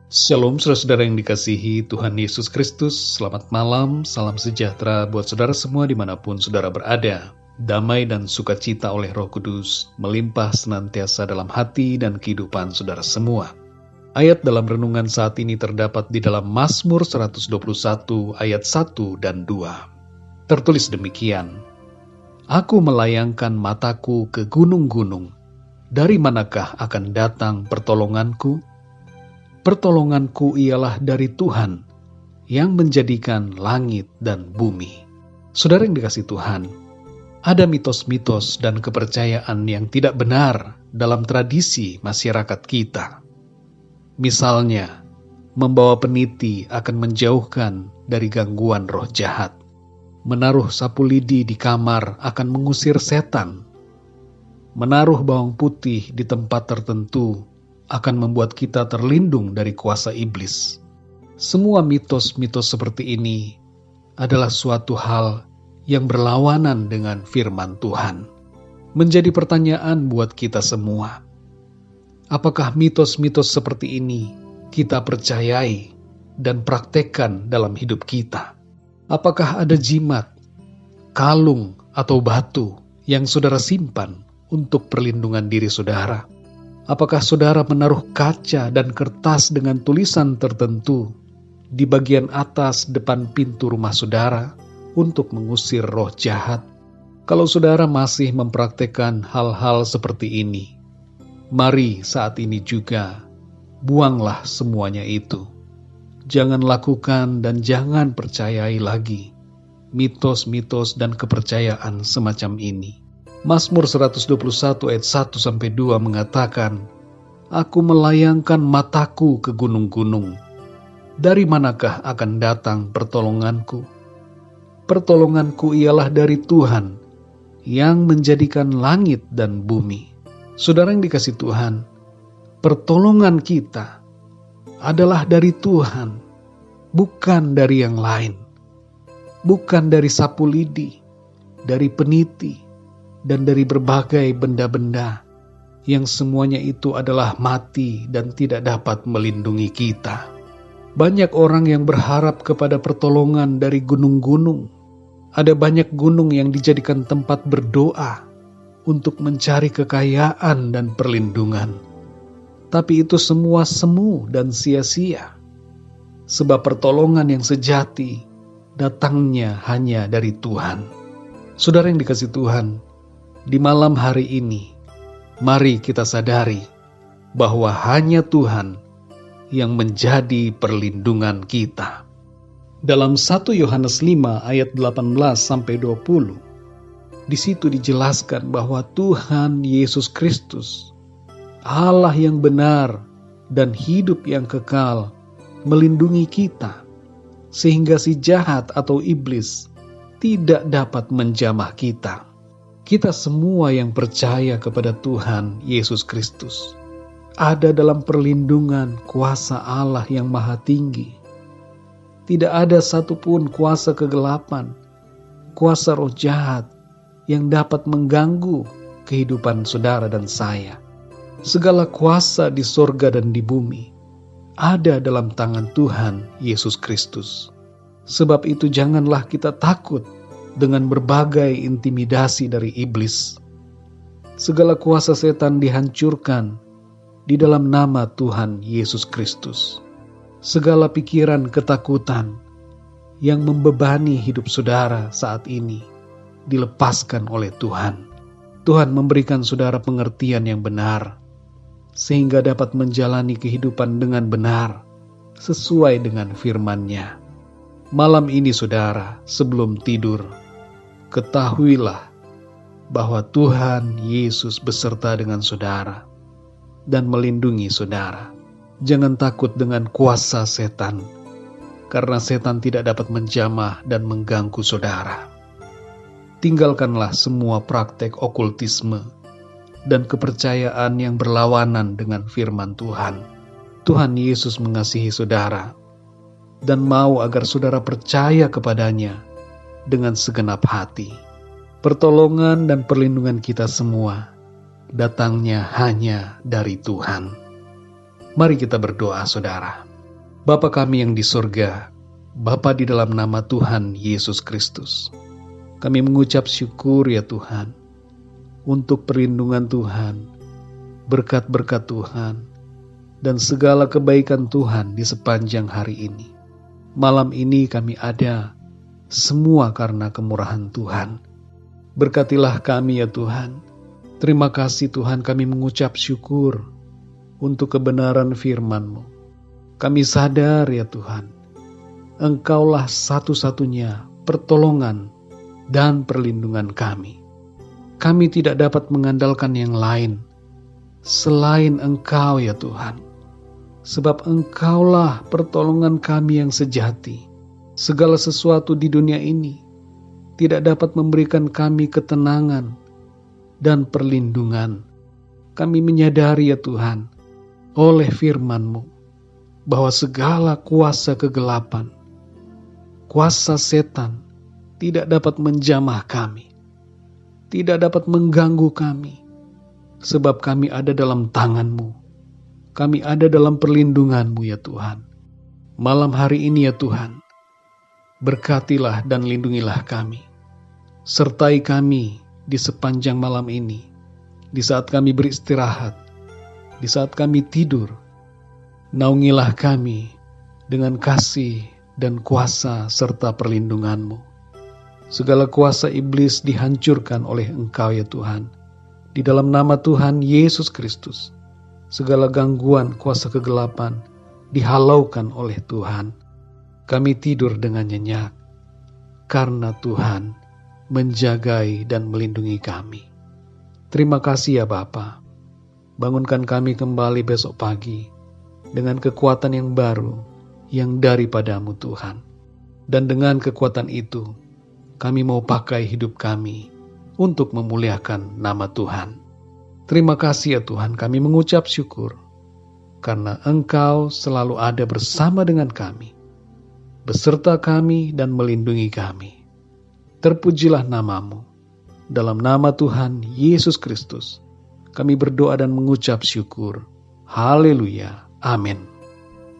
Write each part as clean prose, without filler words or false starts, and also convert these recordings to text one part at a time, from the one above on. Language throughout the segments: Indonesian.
Shalom saudara-saudara yang dikasihi Tuhan Yesus Kristus. Selamat malam, salam sejahtera buat saudara semua dimanapun saudara berada. Damai dan sukacita oleh Roh Kudus melimpah senantiasa dalam hati dan kehidupan saudara semua. Ayat dalam renungan saat ini terdapat di dalam Mazmur 121 ayat 1 dan 2. Tertulis demikian, Aku melayangkan mataku ke gunung-gunung, dari manakah akan datang pertolonganku? Pertolonganku ialah dari Tuhan yang menjadikan langit dan bumi. Saudara yang dikasihi Tuhan, ada mitos-mitos dan kepercayaan yang tidak benar dalam tradisi masyarakat kita. Misalnya, membawa peniti akan menjauhkan dari gangguan roh jahat. Menaruh sapu lidi di kamar akan mengusir setan. Menaruh bawang putih di tempat tertentu akan membuat kita terlindung dari kuasa iblis. Semua mitos-mitos seperti ini adalah suatu hal yang berlawanan dengan firman Tuhan. Menjadi pertanyaan buat kita semua. Apakah mitos-mitos seperti ini kita percayai dan praktekkan dalam hidup kita? Apakah ada jimat, kalung, atau batu yang saudara simpan untuk perlindungan diri saudara? Apakah saudara menaruh kaca dan kertas dengan tulisan tertentu di bagian atas depan pintu rumah saudara untuk mengusir roh jahat? Kalau saudara masih mempraktekkan hal-hal seperti ini, mari saat ini juga buanglah semuanya itu. Jangan lakukan dan jangan percayai lagi mitos-mitos dan kepercayaan semacam ini. Mazmur 121 ayat 1-2 mengatakan, Aku melayangkan mataku ke gunung-gunung. Dari manakah akan datang pertolonganku? Pertolonganku ialah dari Tuhan yang menjadikan langit dan bumi. Saudara yang dikasihi Tuhan, pertolongan kita adalah dari Tuhan, bukan dari yang lain. Bukan dari sapu lidi, dari peniti, dan dari berbagai benda-benda yang semuanya itu adalah mati dan tidak dapat melindungi kita. Banyak orang yang berharap kepada pertolongan dari gunung-gunung. Ada banyak gunung yang dijadikan tempat berdoa untuk mencari kekayaan dan perlindungan. Tapi itu semua semu dan sia-sia. Sebab pertolongan yang sejati datangnya hanya dari Tuhan. Saudara yang dikasihi Tuhan, di malam hari ini, mari kita sadari bahwa hanya Tuhan yang menjadi perlindungan kita. Dalam 1 Yohanes 5 ayat 18-20, di situ dijelaskan bahwa Tuhan Yesus Kristus, Allah yang benar dan hidup yang kekal, melindungi kita, sehingga si jahat atau iblis tidak dapat menjamah kita. Kita semua yang percaya kepada Tuhan Yesus Kristus ada dalam perlindungan kuasa Allah yang maha tinggi. Tidak ada satupun kuasa kegelapan, kuasa roh jahat yang dapat mengganggu kehidupan saudara dan saya. Segala kuasa di sorga dan di bumi ada dalam tangan Tuhan Yesus Kristus. Sebab itu janganlah kita takut dengan berbagai intimidasi dari iblis. Segala kuasa setan dihancurkan di dalam nama Tuhan Yesus Kristus. Segala pikiran ketakutan yang membebani hidup saudara saat ini dilepaskan oleh Tuhan. Tuhan memberikan saudara pengertian yang benar, sehingga dapat menjalani kehidupan dengan benar, sesuai dengan firman-Nya. Malam ini saudara, sebelum tidur, ketahuilah bahwa Tuhan Yesus beserta dengan saudara dan melindungi saudara. Jangan takut dengan kuasa setan, karena setan tidak dapat menjamah dan mengganggu saudara. Tinggalkanlah semua praktek okultisme dan kepercayaan yang berlawanan dengan firman Tuhan. Tuhan Yesus mengasihi saudara dan mau agar saudara percaya kepadanya dengan segenap hati. Pertolongan dan perlindungan kita semua datangnya hanya dari Tuhan. Mari kita berdoa, saudara. Bapa kami yang di sorga, Bapa di dalam nama Tuhan Yesus Kristus, kami mengucap syukur ya Tuhan, untuk perlindungan Tuhan, berkat-berkat Tuhan, dan segala kebaikan Tuhan di sepanjang hari ini. Malam ini kami ada, semua karena kemurahan Tuhan. Berkatilah kami ya Tuhan. Terima kasih Tuhan, kami mengucap syukur untuk kebenaran firman-Mu. Kami sadar ya Tuhan, Engkaulah satu-satunya pertolongan dan perlindungan kami. Kami tidak dapat mengandalkan yang lain selain Engkau ya Tuhan. Sebab Engkaulah pertolongan kami yang sejati. Segala sesuatu di dunia ini tidak dapat memberikan kami ketenangan dan perlindungan. Kami menyadari ya Tuhan, oleh firman-Mu, bahwa segala kuasa kegelapan, kuasa setan tidak dapat menjamah kami, tidak dapat mengganggu kami, sebab kami ada dalam tangan-Mu, kami ada dalam perlindungan-Mu ya Tuhan. Malam hari ini ya Tuhan, berkatilah dan lindungilah kami, sertai kami di sepanjang malam ini, di saat kami beristirahat, di saat kami tidur. Naungilah kami dengan kasih dan kuasa serta perlindungan-Mu. Segala kuasa iblis dihancurkan oleh Engkau ya Tuhan. Di dalam nama Tuhan Yesus Kristus, segala gangguan kuasa kegelapan dihalaukan oleh Tuhan. Kami tidur dengan nyenyak, karena Tuhan menjagai dan melindungi kami. Terima kasih ya Bapa. Bangunkan kami kembali besok pagi dengan kekuatan yang baru yang daripada-Mu Tuhan. Dan dengan kekuatan itu, kami mau pakai hidup kami untuk memuliakan nama Tuhan. Terima kasih ya Tuhan, kami mengucap syukur karena Engkau selalu ada bersama dengan kami, beserta kami dan melindungi kami. Terpujilah nama-Mu. Dalam nama Tuhan Yesus Kristus, kami berdoa dan mengucap syukur. Haleluya. Amin.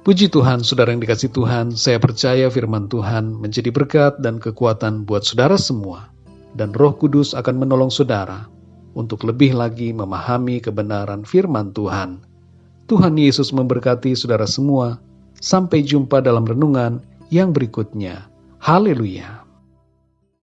Puji Tuhan, saudara yang dikasihi Tuhan, saya percaya firman Tuhan menjadi berkat dan kekuatan buat saudara semua. Dan Roh Kudus akan menolong saudara untuk lebih lagi memahami kebenaran firman Tuhan. Tuhan Yesus memberkati saudara semua. Sampai jumpa dalam renungan yang berikutnya. Haleluya.